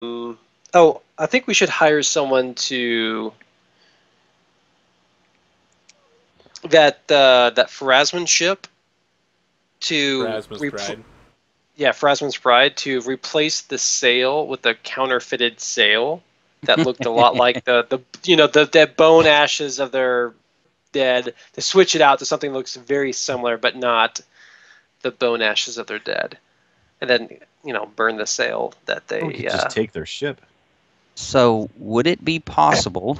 Oh, I think we should hire someone to that Pharasman ship to Erasmus Pride. Pharasman's Pride to replace the sail with a counterfeited sail that looked a lot like the bone ashes of their dead. To switch it out to something that looks very similar, but not the bone ashes of their dead, and then burn the sail that We they could just take their ship. So, would it be possible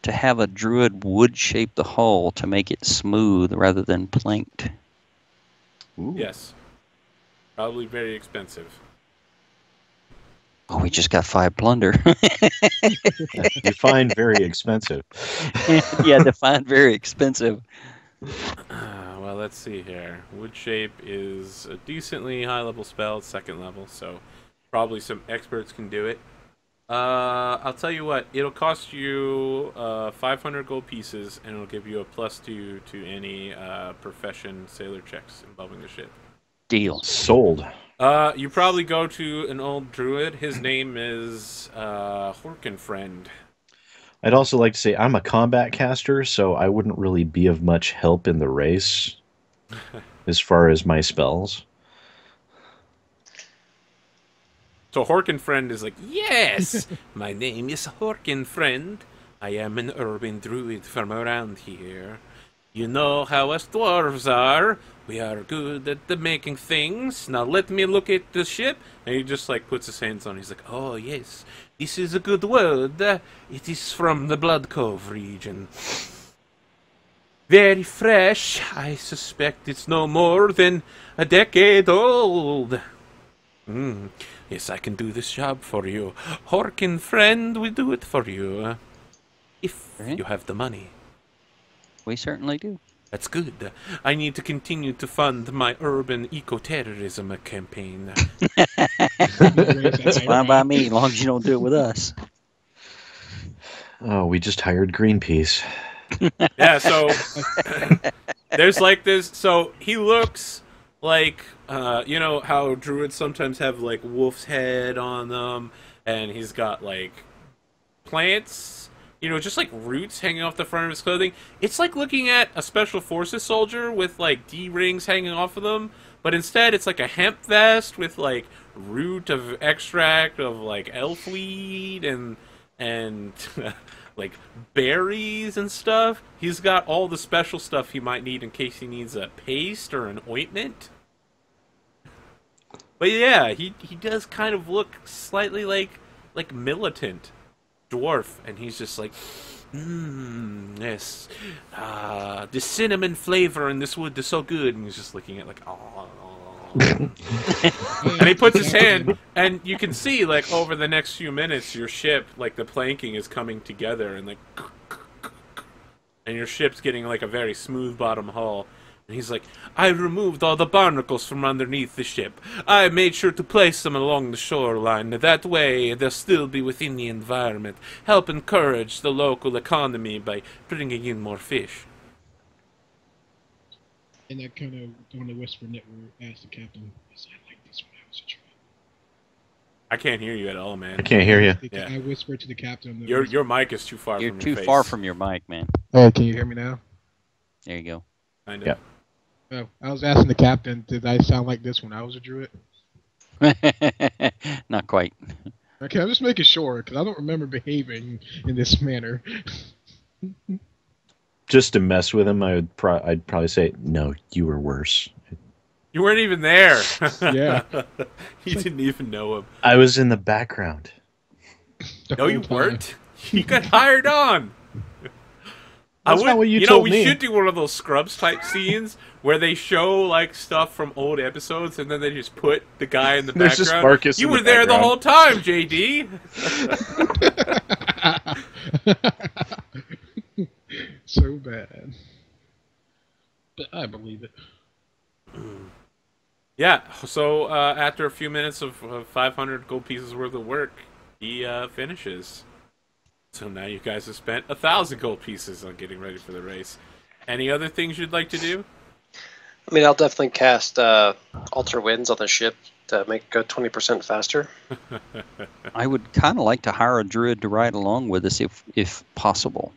to have a druid wood shape the hull to make it smooth rather than planked? Ooh. Yes. Probably very expensive. Oh, we just got 5 plunder. You find very expensive. Yeah, define very expensive. Well, let's see here. Wood shape is a decently high-level spell, it's 2nd level, so probably some experts can do it. I'll tell you what, it'll cost you 500 gold pieces, and it'll give you a +2 to any profession sailor checks involving the ship. Deal. Sold. You probably go to an old druid. His name is Horkenfriend. I'd also like to say I'm a combat caster, so I wouldn't really be of much help in the race as far as my spells. So Horkenfriend is like, yes, my name is Horkenfriend. I am an urban druid from around here. You know how us dwarves are. We are good at the making things. Now let me look at the ship. And he just like puts his hands on it. He's like, oh yes, this is a good word. It is from the Blood Cove region. Very fresh. I suspect it's no more than a decade old. Yes, I can do this job for you. Horkenfriend, we do it for you. If you have the money. We certainly do. That's good. I need to continue to fund my urban eco-terrorism campaign. It's fine by me, as long as you don't do it with us. Oh, we just hired Greenpeace. Yeah, so there's like this. So he looks like, you know how druids sometimes have like wolf's head on them, and he's got like plants, you know, just like roots hanging off the front of his clothing. It's like looking at a special forces soldier with like D-rings hanging off of them, but instead it's like a hemp vest with like root of extract of like elfweed and like berries and stuff. He's got all the special stuff he might need in case he needs a paste or an ointment. But yeah, he does kind of look slightly like militant dwarf, and he's just like, yes, the cinnamon flavor in this wood is so good, and he's just looking at like, oh. And he puts his hand, and you can see like over the next few minutes, your ship, like the planking is coming together, and like, and your ship's getting like a very smooth bottom hull. And he's like, I removed all the barnacles from underneath the ship. I made sure to place them along the shoreline. That way, they'll still be within the environment. Help encourage the local economy by bringing in more fish. And that kind of, when they whispered it, we asked the captain, is I like this when I was a child? I can't hear you at all, man. I can't hear you. Yeah. I whispered to the captain. Your mic is too far from your face. You're too far from your mic, man. Oh, can you hear me now? There you go. Kind of. Yeah. Oh, I was asking the captain, did I sound like this when I was a druid? Not quite. Okay, I'm just making sure, because I don't remember behaving in this manner. Just to mess with him, I'd probably say, no, you were worse. You weren't even there. Yeah. You didn't even know him. I was in the background. No, you weren't. You got hired on. That's not what you told we me. should do one of those Scrubs type scenes where they show like stuff from old episodes and then they just put the guy in the There's background. just Marcus You in were the there the background. whole time, JD. So bad. But I believe it. Yeah, so after a few minutes of 500 gold pieces worth of work, he finishes. So now you guys have spent 1,000 gold pieces on getting ready for the race. Any other things you'd like to do? I mean, I'll definitely cast Alter Winds on the ship to make it go 20% faster. I would kind of like to hire a druid to ride along with us if possible.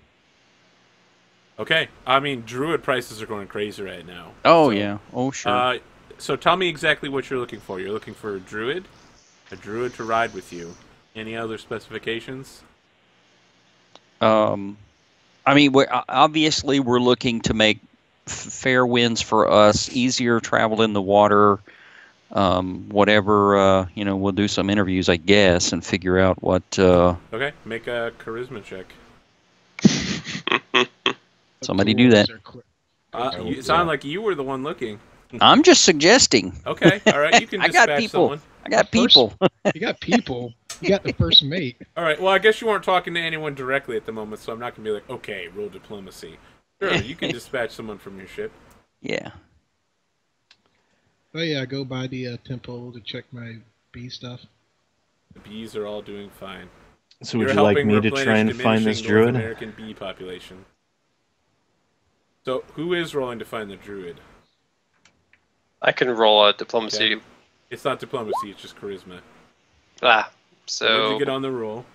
Okay. I mean, druid prices are going crazy right now. Oh, so, yeah. Oh, sure. So tell me exactly what you're looking for. You're looking for a druid to ride with you. Any other specifications? I mean, obviously we're looking to make fair winds for us, easier travel in the water, whatever. We'll do some interviews, I guess, and figure out what. Okay, make a charisma check. Somebody do that. You sound like you were the one looking. I'm just suggesting. Okay, all right, you can dispatch I got people. someone. I got people. You got people. You got the first mate. All right, well, I guess you weren't talking to anyone directly at the moment, so I'm not going to be like, okay, roll diplomacy. Sure, you can dispatch someone from your ship. Yeah. Oh yeah, I go by the temple to check my bee stuff. The bees are all doing fine. So would you like me to try and find this druid? American bee population. So who is rolling to find the druid? I can roll a diplomacy. Okay. It's not diplomacy, it's just charisma. Ah, What so did you get on the roll?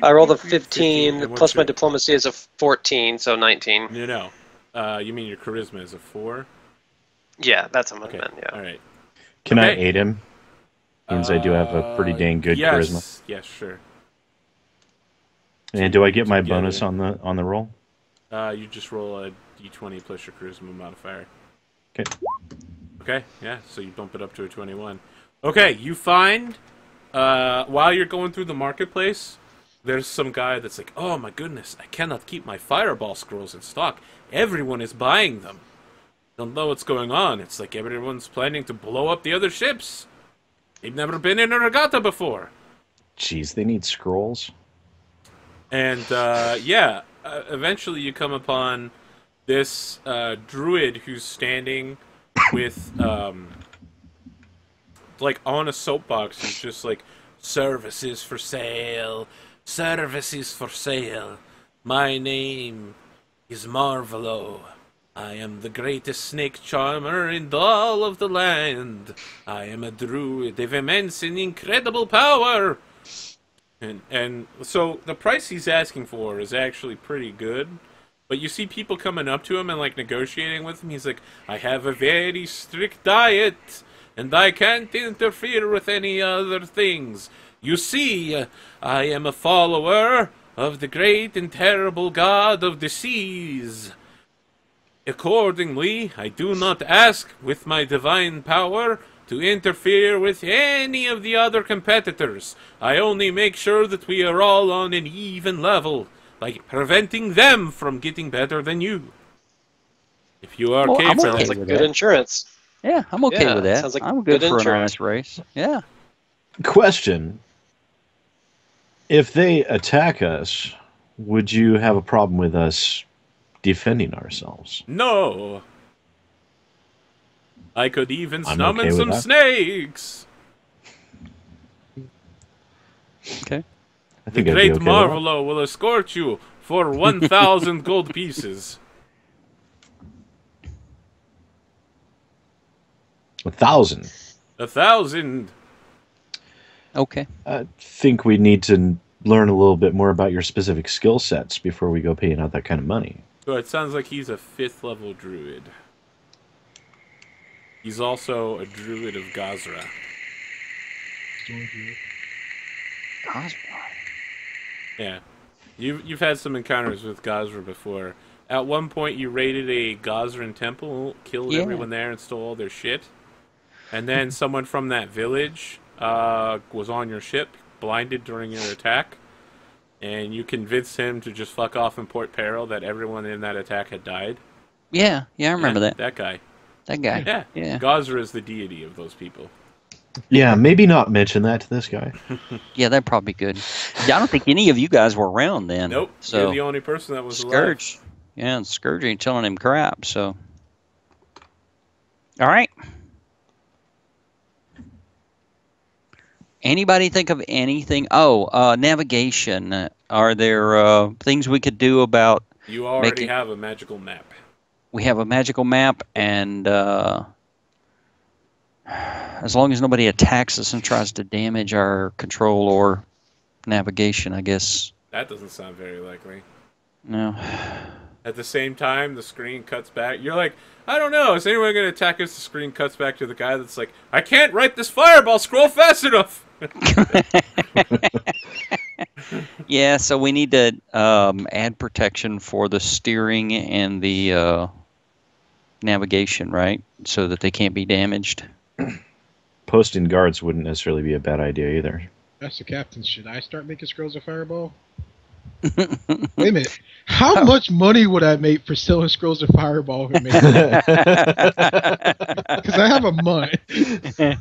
I rolled a 15, and plus my what's your- diplomacy is a 14, so 19. No. You mean your charisma is a 4? Yeah, that's what I Okay, meant, yeah. all right. Can I Okay. aid him? Means I do have a pretty dang good charisma. Yes, sure. And do I get my Together. bonus on the roll? You just roll a d20 plus your charisma modifier. Okay. Okay, yeah, so you bump it up to a 21. Okay, you find, while you're going through the marketplace, there's some guy that's like, oh my goodness, I cannot keep my fireball scrolls in stock. Everyone is buying them. Don't know what's going on. It's like everyone's planning to blow up the other ships. They've never been in a regatta before. Jeez, they need scrolls. And, eventually you come upon this druid who's standing with, like, on a soapbox. He's just like, services for sale, services for sale. My name is Marvelo. I am the greatest snake charmer in all of the land. I am a druid of immense and incredible power. And so the price he's asking for is actually pretty good. But you see people coming up to him and like negotiating with him. He's like, I have a very strict diet, and I can't interfere with any other things. You see, I am a follower of the great and terrible god of the seas. Accordingly, I do not ask with my divine power to interfere with any of the other competitors. I only make sure that we are all on an even level, by preventing them from getting better than you. If you are Well, I'm capable, okay Sounds like with good that. insurance. Yeah, I'm okay Yeah, with that. sounds like I'm good good for an insurance. honest race. Yeah. Question. If they attack us, would you have a problem with us defending ourselves? no. I could even I'm summon okay with some that. snakes. Okay. I The think I'd be great okay with Marvelo will escort you for 1,000 gold pieces. that. 1,000. 1,000. Okay. I think we need to learn a little bit more about your specific skill sets before we go paying out that kind of money. So it sounds like he's a 5th level druid. He's also a druid of Gazra. Yeah. You've had some encounters with Gazra before. At one point you raided a Gazran temple, killed Yeah. everyone there and stole all their shit. And then someone from that village was on your ship, blinded during your attack. And you convinced him to just fuck off in Port Peril, that everyone in that attack had died. Yeah. Yeah, I remember that. That guy. That guy. Yeah. Yeah. Gazra is the deity of those people. Yeah, maybe not mention that to this guy. Yeah, that'd probably be good. Yeah, I don't think any of you guys were around then. Nope. So You're the only person that was Scourge. Yeah, and Scourge ain't telling him crap, so. All right. Anybody think of anything? Oh, navigation. Are there things we could do about... alive. You already Making- have a magical map. We have a magical map, and As long as nobody attacks us and tries to damage our control or navigation, I guess. That doesn't sound very likely. No. At the same time, the screen cuts back. You're like, I don't know. Is anyone going to attack us? The screen cuts back to the guy that's like, I can't write this fireball scroll fast enough. Yeah, so we need to add protection for the steering and the navigation, right? So that they can't be damaged. Posting guards wouldn't necessarily be a bad idea either. That's the captain. Should I start making scrolls of fireball? Wait a minute. How much money would I make for selling scrolls of fireball? Because I have a month. You're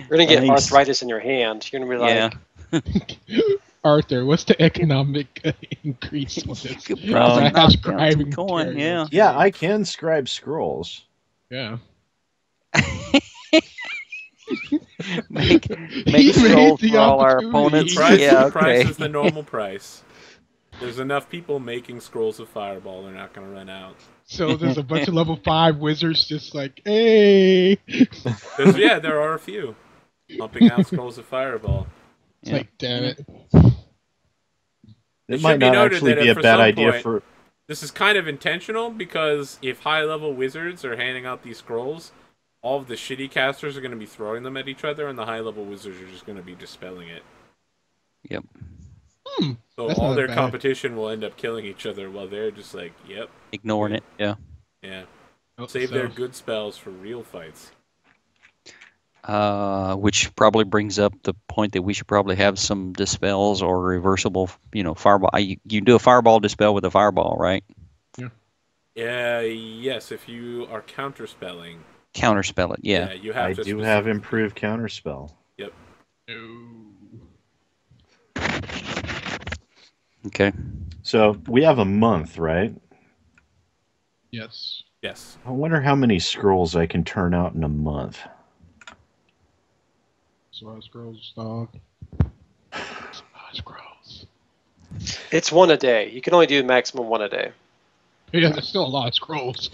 gonna get arthritis in your hand. You're gonna be like, Arthur, what's the economic increase on this? You could probably knock down some coin, yeah. Yeah, I can scribe scrolls. Yeah. make scrolls for all our opponents. Price, Yeah, price is the normal price. There's enough people making scrolls of fireball, they're not going to run out. So there's a bunch of level 5 wizards just like, hey! Yeah, there are a few. Pumping out scrolls of fireball. It's like, damn it. It might not actually be a bad idea for... This is kind of intentional, because if high-level wizards are handing out these scrolls, all of the shitty casters are going to be throwing them at each other, and the high-level wizards are just going to be dispelling it. Yep. So all their competition will end up killing each other while they're just like, yep. Ignoring it, yeah. Yeah. Save their good spells for real fights. Which probably brings up the point that we should probably have some dispels or reversible, fireball. You do a fireball dispel with a fireball, right? Yeah. Yes, if you are counterspelling. Counterspell it, yeah. You have I do have improved counterspell. Yep. Okay. So we have a month, right? Yes. Yes. I wonder how many scrolls I can turn out in a month. So scrolls, dog. Scrolls. it's one a day. You can only do maximum one a day. Yeah, there's still a lot of scrolls.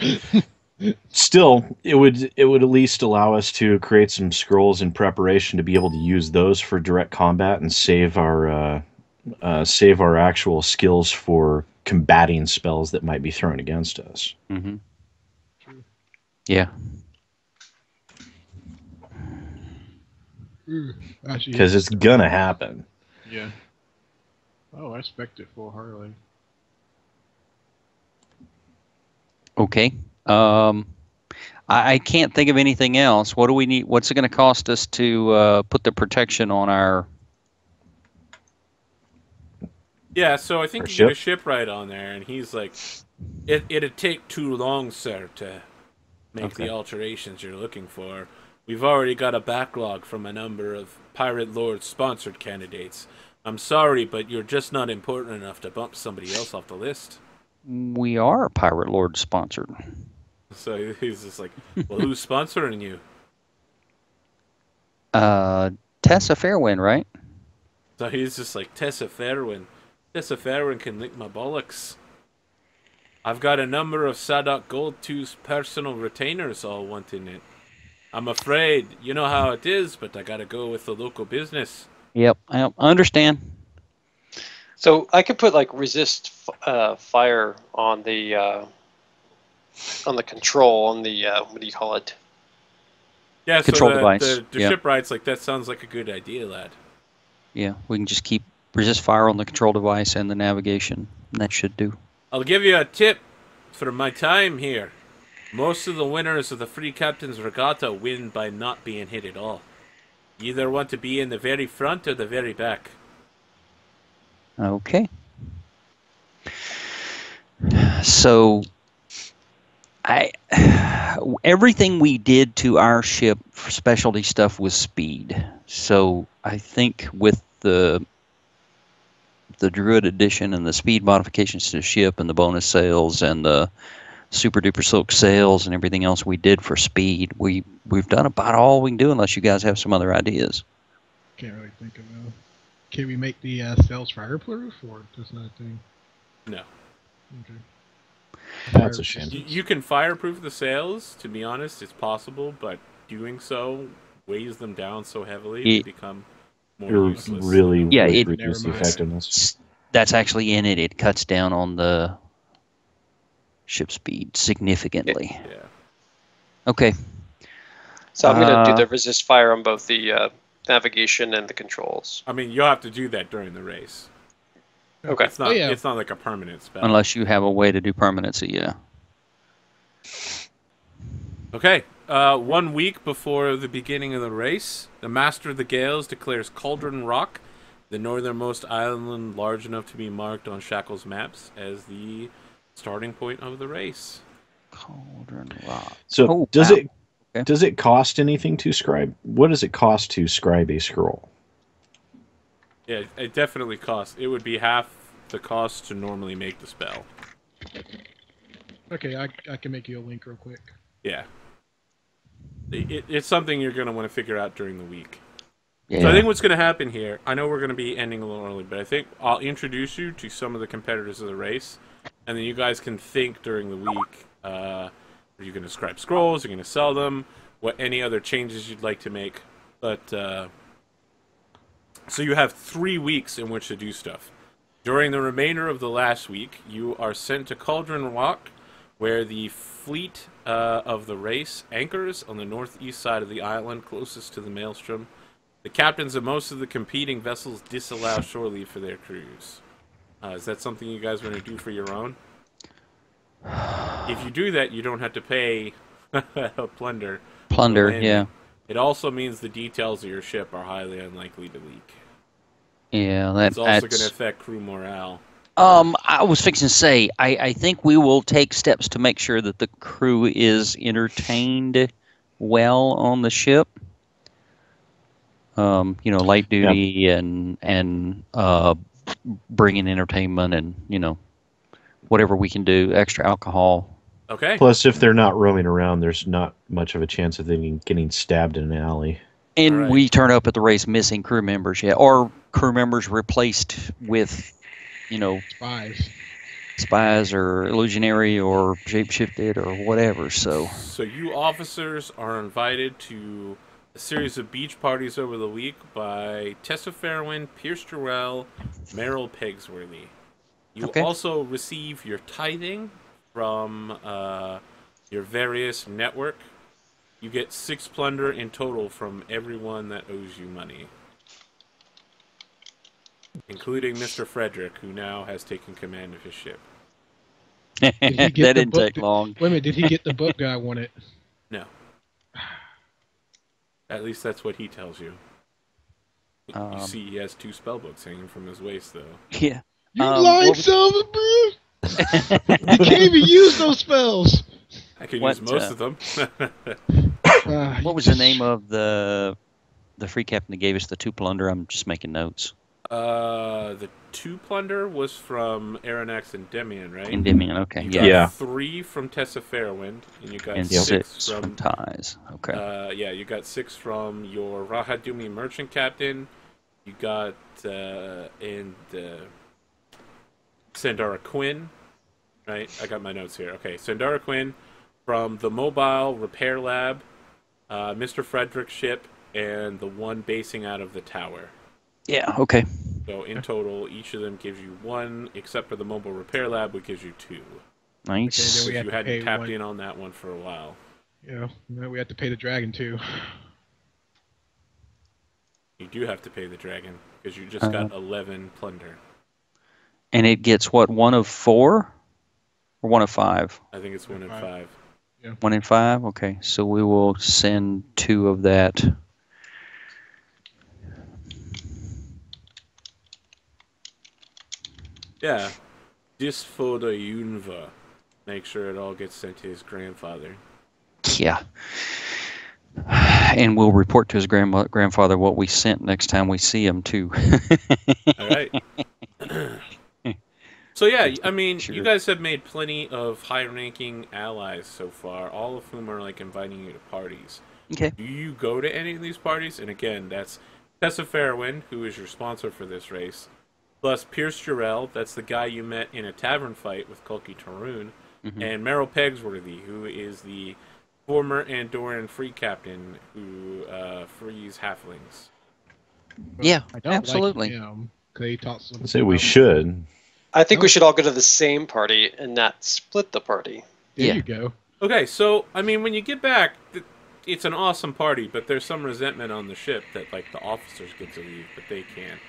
Still, it would at least allow us to create some scrolls in preparation to be able to use those for direct combat and save our actual skills for combating spells that might be thrown against us. Mm-hmm. Yeah. Because it's gonna happen. Yeah. Oh, I expect it for Harley. Okay. I can't think of anything else. What do we need? What's it going to cost us to put the protection on our... Yeah, so I think you get a shipwright on there, and he's like, it'd take too long, sir, to make the alterations you're looking for. We've already got a backlog from a number of Pirate Lord-sponsored candidates. I'm sorry, but you're just not important enough to bump somebody else off the list. We are Pirate Lord sponsored. So he's just like, well, who's sponsoring you? Tessa Fairwind, right? So he's just like, Tessa Fairwind. Tessa Fairwind can lick my bollocks. I've got a number of Sadok Goldtooth's personal retainers all wanting it. I'm afraid, you know how it is, but I gotta go with the local business. Yep, I understand. So I could put like resist fire on the control on the what do you call it? Yeah, control so device. The shipwright's like, that sounds like a good idea, lad. Yeah, we can just keep resist fire on the control device and the navigation. That should do. I'll give you a tip for my time here. Most of the winners of the Free Captain's Regatta win by not being hit at all. You either want to be in the very front or the very back. Okay. So, everything we did to our ship for specialty stuff was speed. So I think with the Druid edition and the speed modifications to the ship and the bonus sails and the super duper silk sails and everything else we did for speed, we've done about all we can do unless you guys have some other ideas. Can't really think of that. Can we make the sails fireproof, or just not a thing? No. Okay. That's a shame. You can fireproof the sails. To be honest, it's possible, but doing so weighs them down so heavily they become more useless. Really Yeah, would it- reduce the Never mind. effectiveness. That's actually in it. It cuts down on the ship speed significantly. Yeah. Okay. So I'm going to do the resist fire on both the navigation and the controls. I mean, you'll have to do that during the race. Okay. It's not. Oh, yeah. It's not like a permanent spell. Unless you have a way to do permanency, yeah. Okay. 1 week before the beginning of the race, the Master of the Gales declares Cauldron Rock, the northernmost island large enough to be marked on Shackles maps, as the starting point of the race. Cauldron Rock. So Oh, does wow. it Okay. does it cost anything to scribe? What does it cost to scribe a scroll? Yeah, it definitely costs. It would be half the cost to normally make the spell. Okay, I can make you a link real quick. Yeah. It's something you're going to want to figure out during the week. Yeah. So I think what's going to happen here, I know we're going to be ending a little early, but I think I'll introduce you to some of the competitors of the race, and then you guys can think during the week, are you going to scribe scrolls, are you going to sell them, what any other changes you'd like to make. But so you have 3 weeks in which to do stuff. During the remainder of the last week, you are sent to Cauldron Rock, where the fleet of the race anchors on the northeast side of the island closest to the Maelstrom. The captains of most of the competing vessels disallow shore leave for their crews. Is that something you guys want to do for your own? If you do that, you don't have to pay plunder. Plunder, landing. yeah. It also means the details of your ship are highly unlikely to leak. Yeah, It's also going that's... to affect crew morale. I was fixing to say, I think we will take steps to make sure that the crew is entertained well on the ship. Light duty and bringing entertainment and, whatever we can do, extra alcohol. Okay. Plus, if they're not roaming around, there's not much of a chance of them getting stabbed in an alley. And All right. we turn up at the race missing crew members, or crew members replaced with, spies or illusionary or shapeshifted or whatever. So you officers are invited to a series of beach parties over the week by Tessa Fairwind, Pierce Jarrell, Meryl Pegsworthy. You also receive your tithing from your various network. You get 6 plunder in total from everyone that owes you money, including Mr. Frederick, who now has taken command of his ship. Did he that get the didn't book take long. Wait a minute, did he get the book guy wanted? No. At least that's what he tells you. You see he has 2 spellbooks hanging from his waist, though. Yeah. You lying son of a bitch! You can't even use those spells! I can What, use most of them. What was the name of the free captain that gave us the 2 plunder? I'm just making notes. The 2 plunder was from Aronax and Demian, right? Endymion, okay. You Yeah. got 3 from Tessa Fairwind, and you got And 6 6 from Ties. Okay. you got 6 from your Rahadumi merchant captain. You got Sandara Quinn, right? I got my notes here. Okay, Sandara Quinn from the Mobile Repair Lab, Mr. Frederick's ship, and the one basing out of the tower. Yeah, okay. So in total, each of them gives you 1, except for the Mobile Repair Lab, which gives you 2. Nice. Okay, If we have you to hadn't pay tapped one. in on that one for a while. Yeah, now we have to pay the dragon too. You do have to pay the dragon, because you just got 11 plunder. And it gets what, 1 of 4? Or 1 of 5? I think it's 1 in 5. 1 in 5? Okay, so we will send 2 of that. Yeah. Disfo de Yunva. Make sure it all gets sent to his grandfather. Yeah. And we'll report to his grandfather what we sent next time we see him, too. All right. So yeah, I mean, Sure. you guys have made plenty of high-ranking allies so far, all of whom are inviting you to parties. Okay. Do you go to any of these parties? And again, that's Tessa Fairwind, who is your sponsor for this race, plus Pierce Jarrell, that's the guy you met in a tavern fight with Kulki Tarun, and Merrill Pegsworthy, who is the former Andorran free captain who frees halflings. Yeah, I don't absolutely. like him. 'Cause he talks something I'd say we about- should. I think we should all go to the same party and not split the party. There Yeah. you go. Okay, so I mean, when you get back, it's an awesome party, but there's some resentment on the ship that like the officers get to leave, but they can't.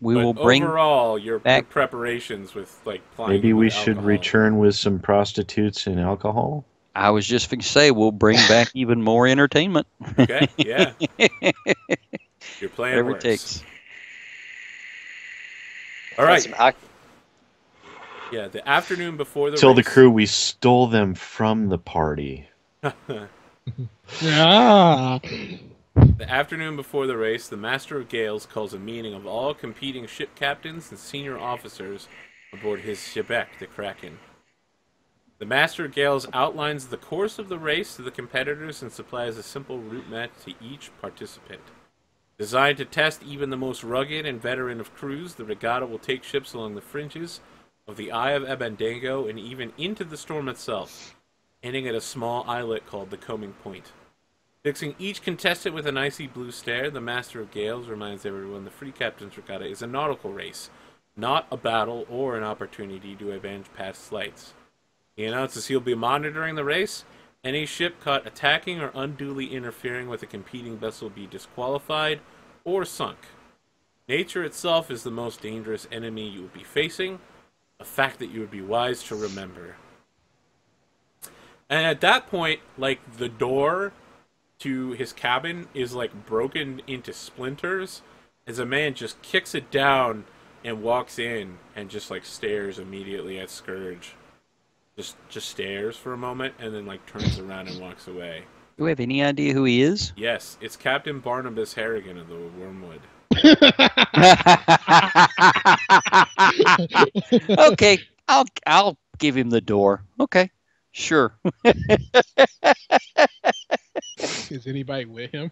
We But will bring overall your back- preparations with like plying Maybe them we with should alcohol. return with some prostitutes and alcohol. I was just going to say, we'll bring back even more entertainment. Okay, yeah. Your plan Whatever works. it takes. All right. Some ac- Yeah, the afternoon before the Tell the race. crew we stole them from the party. Ah. The afternoon before the race, the Master of Gales calls a meeting of all competing ship captains and senior officers aboard his shipwreck, the Kraken. The Master of Gales outlines the course of the race to the competitors and supplies a simple route map to each participant. Designed to test even the most rugged and veteran of crews, the regatta will take ships along the fringes of the Eye of Abandango and even into the storm itself, ending at a small islet called the Combing Point. Fixing each contestant with an icy blue stare, the Master of Gales reminds everyone the Free Captain's Regatta is a nautical race, not a battle or an opportunity to avenge past slights. He announces he'll be monitoring the race. Any ship caught attacking or unduly interfering with a competing vessel will be disqualified or sunk. Nature itself is the most dangerous enemy you will be facing, a fact that you would be wise to remember. And at that point, like, the door to his cabin is like broken into splinters as a man just kicks it down and walks in and just like stares immediately at Scourge. Just stares for a moment and then like turns around and walks away. Do we have any idea who he is? Yes, it's Captain Barnabas Harrigan of the Wormwood. Okay, I'll give him the door. Okay, sure. Is anybody with him?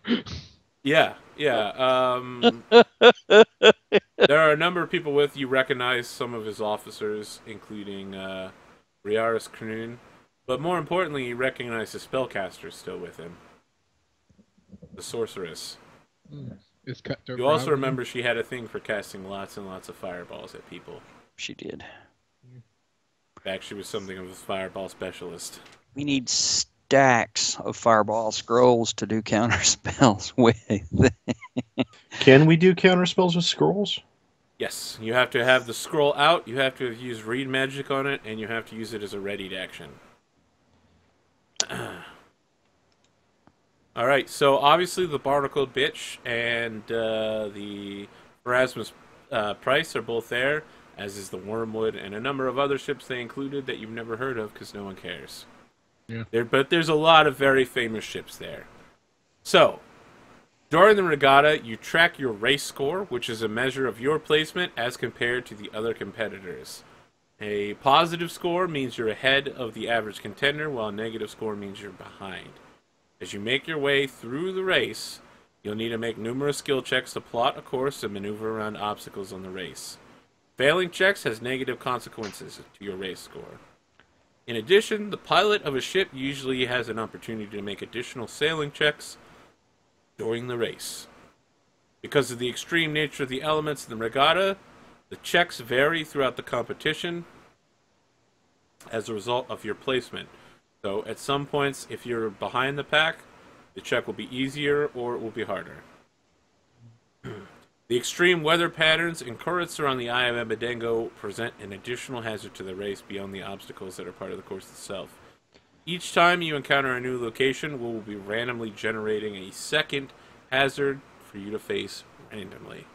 Yeah. There are a number of people with you. Recognize some of his officers, including Riaris Knoon, but more importantly, you recognize the spellcaster still with him, the sorceress. It's Cutthroat You also Robin. remember she had a thing for casting lots and lots of fireballs at people. She did. In fact, she was something of a fireball specialist. We need stacks of fireball scrolls to do counter spells with. Can we do counter spells with scrolls? Yes, you have to have the scroll out, you have to have used read magic on it, and you have to use it as a readied action. Alright, so obviously the Barnacle Bitch and the Erasmus Price are both there, as is the Wormwood, and a number of other ships they included that you've never heard of because no one cares. Yeah. But there's a lot of very famous ships there. So, during the regatta, you track your race score, which is a measure of your placement as compared to the other competitors. A positive score means you're ahead of the average contender, while a negative score means you're behind. As you make your way through the race, you'll need to make numerous skill checks to plot a course and maneuver around obstacles on the race. Failing checks has negative consequences to your race score. In addition, the pilot of a ship usually has an opportunity to make additional sailing checks during the race. Because of the extreme nature of the elements in the regatta, the checks vary throughout the competition as a result of your placement. So at some points, if you're behind the pack, the check will be easier or it will be harder. The extreme weather patterns and currents around the Eye of Abandango present an additional hazard to the race beyond the obstacles that are part of the course itself. Each time you encounter a new location, we will be randomly generating a second hazard for you to face randomly.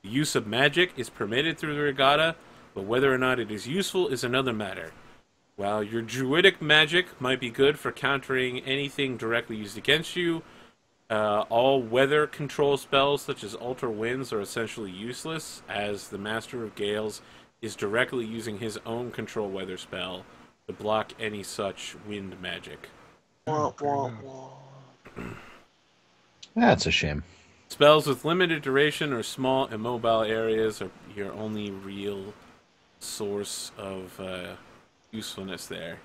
The use of magic is permitted through the regatta, but whether or not it is useful is another matter. While your druidic magic might be good for countering anything directly used against you, all weather control spells such as Alter Winds are essentially useless, as the Master of Gales is directly using his own control weather spell to block any such wind magic. That's a shame. Spells with limited duration or small immobile areas are your only real source of usefulness there.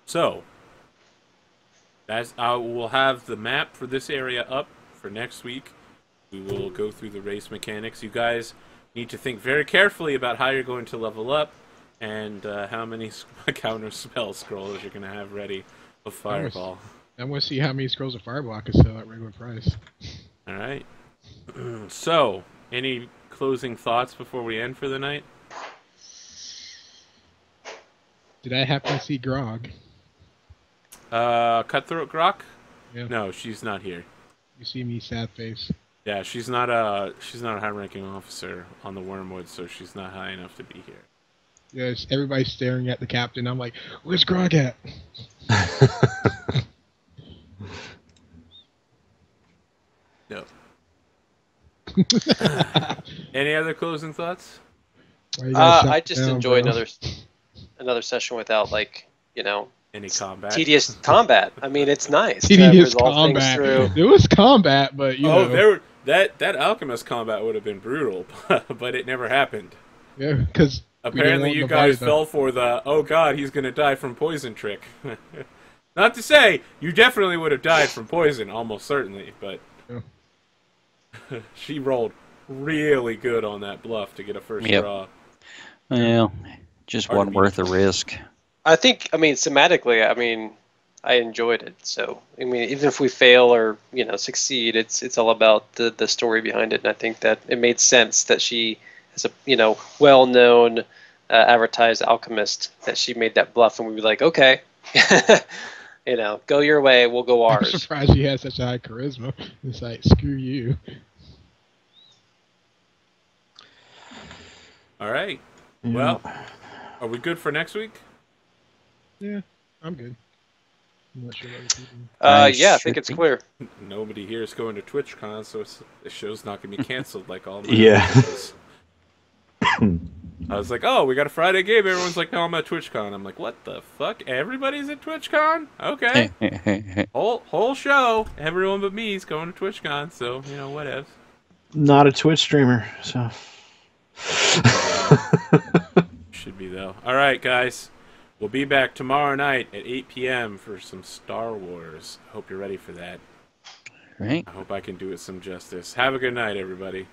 So, we'll have the map for this area up for next week. We will go through the race mechanics. You guys need to think very carefully about how you're going to level up and how many counter spell scrolls you're going to have ready of Fireball. I want to see how many scrolls of Fireball I can sell at regular price. All right. So, any closing thoughts before we end for the night? Did I happen to see Grog? Cutthroat Grok? Yeah. No, she's not here. You see me sad face. Yeah, she's not a high-ranking officer on the Wormwood, so she's not high enough to be here. Yes, everybody's staring at the captain. I'm like, where's Grog at? No. Any other closing thoughts? I just enjoy another session without, like, any combat. Tedious combat. I mean, it's nice tedious to resolve things combat. through. There was combat, but that alchemist combat would have been brutal, but it never happened. Yeah, because apparently you guys fell for the "oh god, he's gonna die from poison" trick. Not to say you definitely would have died from poison, almost certainly, but she rolled really good on that bluff to get a first draw. Well, just wasn't worth the risk. I think, thematically, I enjoyed it. So, even if we fail or, succeed, it's all about the story behind it. And I think that it made sense that she is a, well-known, advertised alchemist, that she made that bluff, and we'd be like, okay, go your way, we'll go ours. I'm surprised she has such a high charisma. It's like, screw you. All right. Yeah. Well, are we good for next week? Yeah, I'm good. I'm not sure what people. Yeah, I think it's clear. Nobody here is going to TwitchCon, so the show's not going to be canceled like all my shows. I was like, oh, we got a Friday game. Everyone's like, no, I'm at TwitchCon. I'm like, what the fuck? Everybody's at TwitchCon? Okay. whole show. Everyone but me is going to TwitchCon, so, whatever. Not a Twitch streamer, so... Should be, though. All right, guys. We'll be back tomorrow night at 8 p.m. for some Star Wars. I hope you're ready for that. Right. I hope I can do it some justice. Have a good night, everybody.